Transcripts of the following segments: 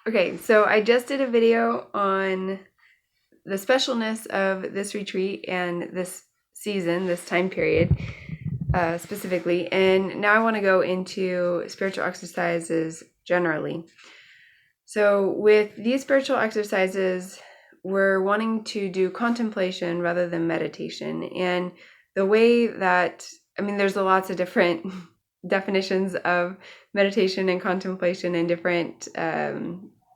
Okay, so I just did a video on the specialness of this retreat and this season, this time period specifically, and now I want to go into spiritual exercises generally. So with these spiritual exercises, we're wanting to do contemplation rather than meditation. And the way that, there's lots of different definitions of meditation and contemplation and different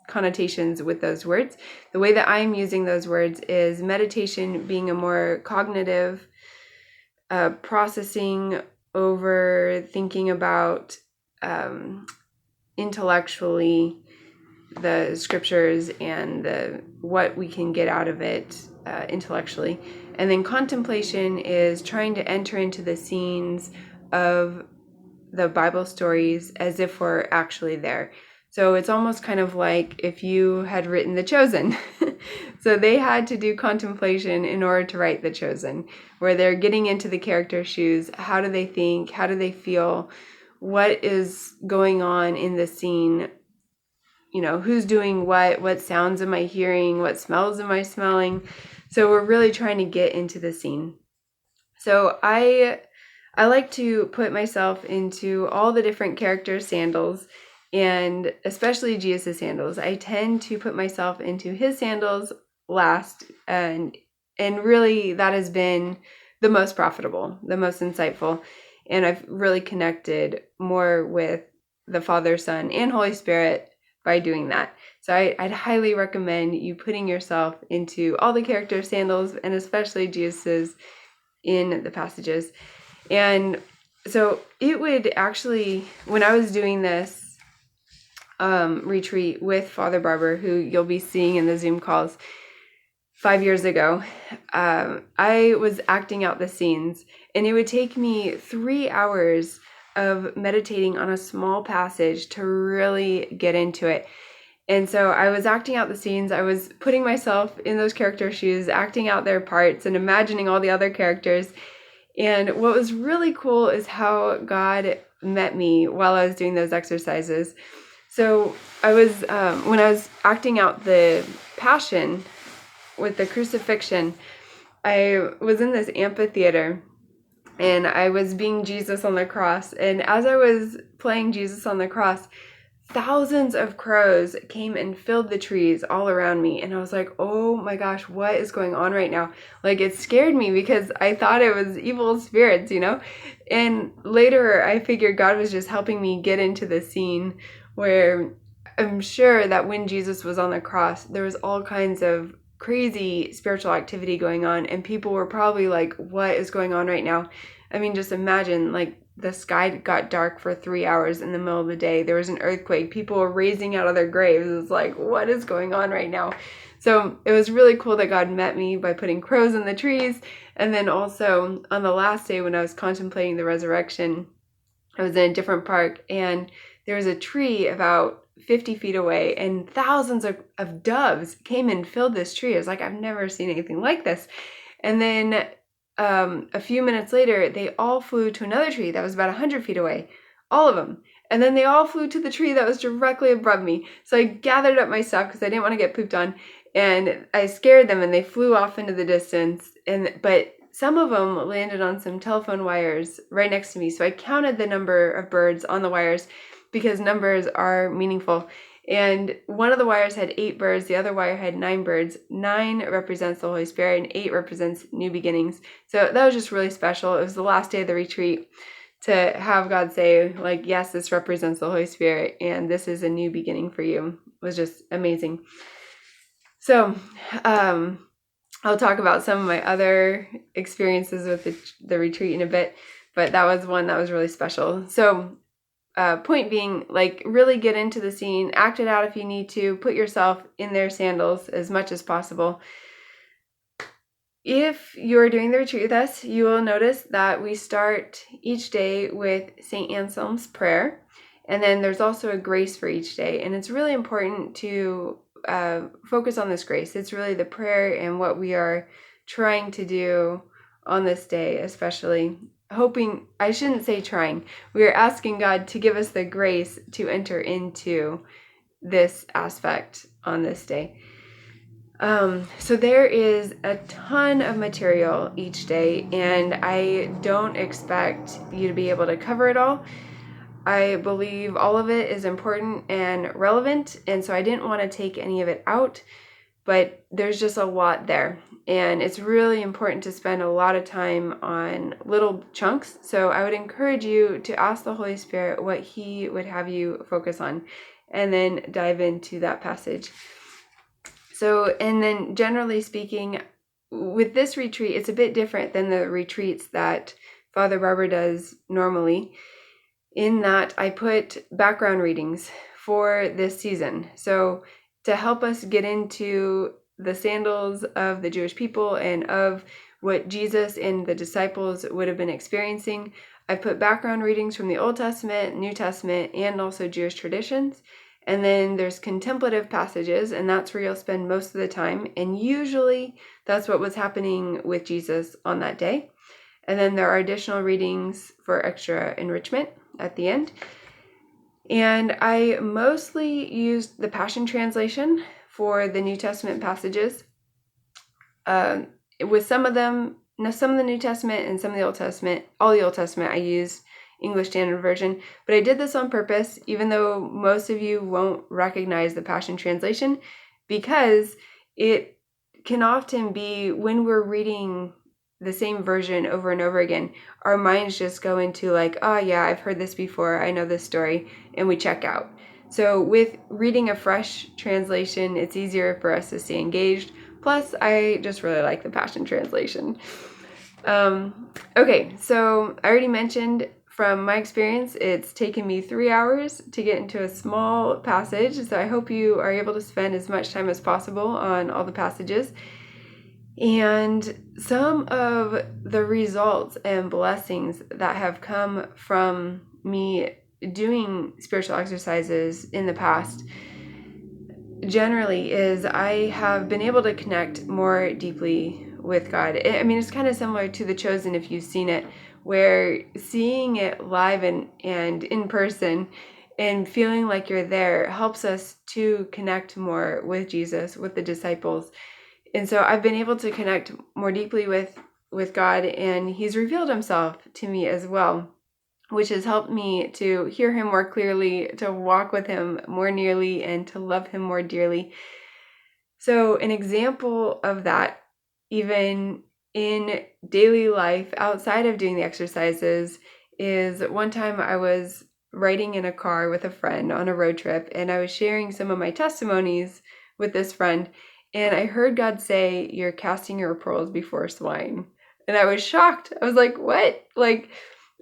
connotations with those words. The way that I'm using those words is meditation being a more cognitive processing over thinking about intellectually the scriptures and what we can get out of it intellectually. And then contemplation is trying to enter into the scenes of the Bible stories as if we're actually there. So it's almost kind of like if you had written The Chosen. So they had to do contemplation in order to write The Chosen, where they're getting into the character's shoes. How do they think? How do they feel? What is going on in the scene? Who's doing what sounds am I hearing? What smells am I smelling? So we're really trying to get into the scene. So I like to put myself into all the different characters' sandals, and especially Jesus' sandals. I tend to put myself into his sandals last, and really that has been the most profitable, the most insightful, and I've really connected more with the Father, Son, and Holy Spirit by doing that. So I'd highly recommend you putting yourself into all the characters' sandals, and especially Jesus's in the passages. And so it would actually, when I was doing this retreat with Father Barber, who you'll be seeing in the Zoom calls 5 years ago, I was acting out the scenes, and it would take me 3 hours of meditating on a small passage to really get into it. And so I was acting out the scenes. I was putting myself in those character shoes, acting out their parts and imagining all the other characters. And what was really cool is how God met me while I was doing those exercises. So I was, when I was acting out the Passion with the crucifixion, I was in this amphitheater and I was being Jesus on the cross. And as I was playing Jesus on the cross, thousands of crows came and filled the trees all around me. And I was like, oh my gosh, what is going on right now? Like, it scared me because I thought it was evil spirits, And later I figured God was just helping me get into the scene where I'm sure that when Jesus was on the cross, there was all kinds of crazy spiritual activity going on, and people were probably like, what is going on right now? Just imagine, like, the sky got dark for 3 hours in the middle of the day. There was an earthquake. People were raising out of their graves. It was like, what is going on right now? So it was really cool that God met me by putting crows in the trees. And then also on the last day when I was contemplating the resurrection, I was in a different park, and there was a tree about 50 feet away, and thousands of doves came and filled this tree. I was like, I've never seen anything like this. And then a few minutes later, they all flew to another tree that was about 100 feet away, all of them. And then they all flew to the tree that was directly above me. So I gathered up my stuff because I didn't want to get pooped on, and I scared them, and they flew off into the distance. But some of them landed on some telephone wires right next to me. So I counted the number of birds on the wires because numbers are meaningful. And one of the wires had 8 birds, the other wire had 9 birds. 9 represents the Holy Spirit, and 8 represents new beginnings. So that was just really special. It was the last day of the retreat to have God say, like, yes, this represents the Holy Spirit, and this is a new beginning for you. It was just amazing. So I'll talk about some of my other experiences with the retreat in a bit, but that was one that was really special. So point being, like, really get into the scene, act it out if you need to, put yourself in their sandals as much as possible. If you're doing the retreat with us, you will notice that we start each day with St. Anselm's prayer, and then there's also a grace for each day, and it's really important to focus on this grace. It's really the prayer and what we are trying to do on this day, especially hoping, I shouldn't say trying, we are asking God to give us the grace to enter into this aspect on this day. So there is a ton of material each day, and I don't expect you to be able to cover it all. I believe all of it is important and relevant, and so I didn't want to take any of it out, but there's just a lot there, and it's really important to spend a lot of time on little chunks. So I would encourage you to ask the Holy Spirit what He would have you focus on, and then dive into that passage. So, and then generally speaking, with this retreat, it's a bit different than the retreats that Father Barber does normally, in that I put background readings for this season. So to help us get into the sandals of the Jewish people and of what Jesus and the disciples would have been experiencing, I put background readings from the Old Testament, New Testament, and also Jewish traditions. And then there's contemplative passages, and that's where you'll spend most of the time. And usually that's what was happening with Jesus on that day. And then there are additional readings for extra enrichment at the end. And I mostly used the Passion Translation for the New Testament passages. With some of them, some of the New Testament and some of the Old Testament, all the Old Testament, I used English Standard Version. But I did this on purpose, even though most of you won't recognize the Passion Translation, because it can often be, when we're reading the same version over and over again, our minds just go into like, oh yeah, I've heard this before, I know this story, and we check out. So with reading a fresh translation, it's easier for us to stay engaged. Plus, I just really like the Passion Translation. Okay, so I already mentioned, from my experience, it's taken me 3 hours to get into a small passage, so I hope you are able to spend as much time as possible on all the passages. And some of the results and blessings that have come from me doing spiritual exercises in the past generally is I have been able to connect more deeply with God. I mean, it's kind of similar to The Chosen, if you've seen it, where seeing it live and in person and feeling like you're there helps us to connect more with Jesus, with the disciples. And so I've been able to connect more deeply with God, and He's revealed Himself to me as well, which has helped me to hear Him more clearly, to walk with Him more nearly, and to love Him more dearly. So an example of that, even in daily life outside of doing the exercises, is one time I was riding in a car with a friend on a road trip, and I was sharing some of my testimonies with this friend, and I heard God say, "You're casting your pearls before swine." And I was shocked. I was like, what? Like,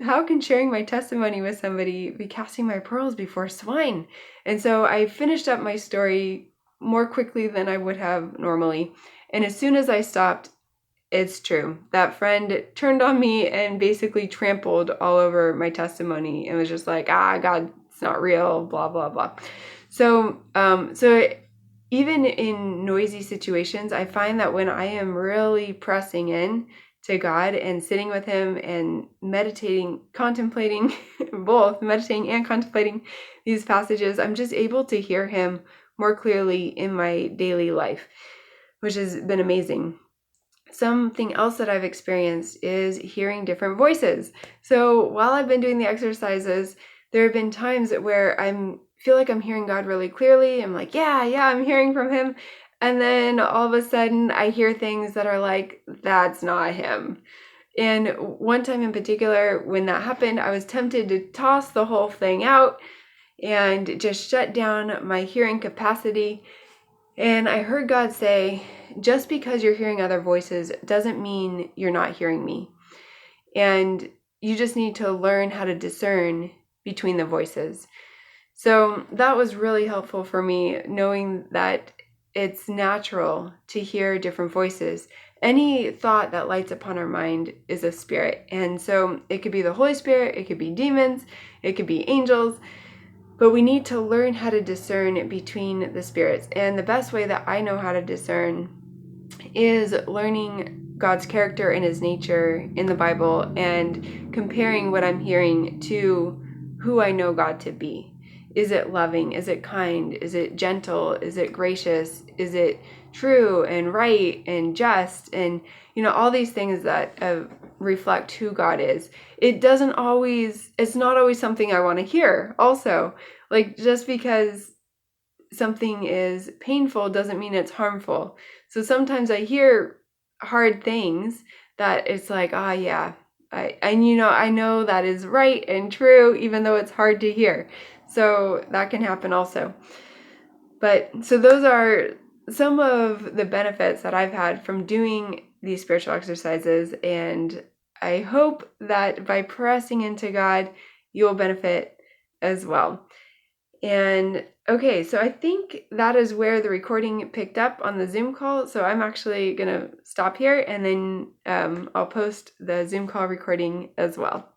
how can sharing my testimony with somebody be casting my pearls before swine? And so I finished up my story more quickly than I would have normally. And as soon as I stopped, it's true. That friend turned on me and basically trampled all over my testimony and was just like, God, it's not real, blah, blah, blah. So even in noisy situations, I find that when I am really pressing in to God and sitting with Him and meditating, contemplating, both meditating and contemplating these passages, I'm just able to hear Him more clearly in my daily life, which has been amazing. Something else that I've experienced is hearing different voices. So while I've been doing the exercises, there have been times where I feel like I'm hearing God really clearly. I'm like, yeah, I'm hearing from Him. And then all of a sudden I hear things that are like, that's not Him. And one time in particular, when that happened, I was tempted to toss the whole thing out and just shut down my hearing capacity. And I heard God say, just because you're hearing other voices doesn't mean you're not hearing me. And you just need to learn how to discern between the voices. So that was really helpful for me, knowing that it's natural to hear different voices. Any thought that lights upon our mind is a spirit. And so it could be the Holy Spirit, it could be demons, it could be angels. But we need to learn how to discern between the spirits. And the best way that I know how to discern is learning God's character and His nature in the Bible and comparing what I'm hearing to who I know God to be. Is it loving? Is it kind? Is it gentle? Is it gracious? Is it true and right and just? And, all these things that reflect who God is. It's not always something I want to hear also. Like, just because something is painful doesn't mean it's harmful. So sometimes I hear hard things that it's like, yeah, I know that is right and true, even though it's hard to hear. So that can happen also. But so those are some of the benefits that I've had from doing these spiritual exercises. And I hope that by pressing into God, you'll benefit as well. And okay, so I think that is where the recording picked up on the Zoom call. So I'm actually going to stop here, and then I'll post the Zoom call recording as well.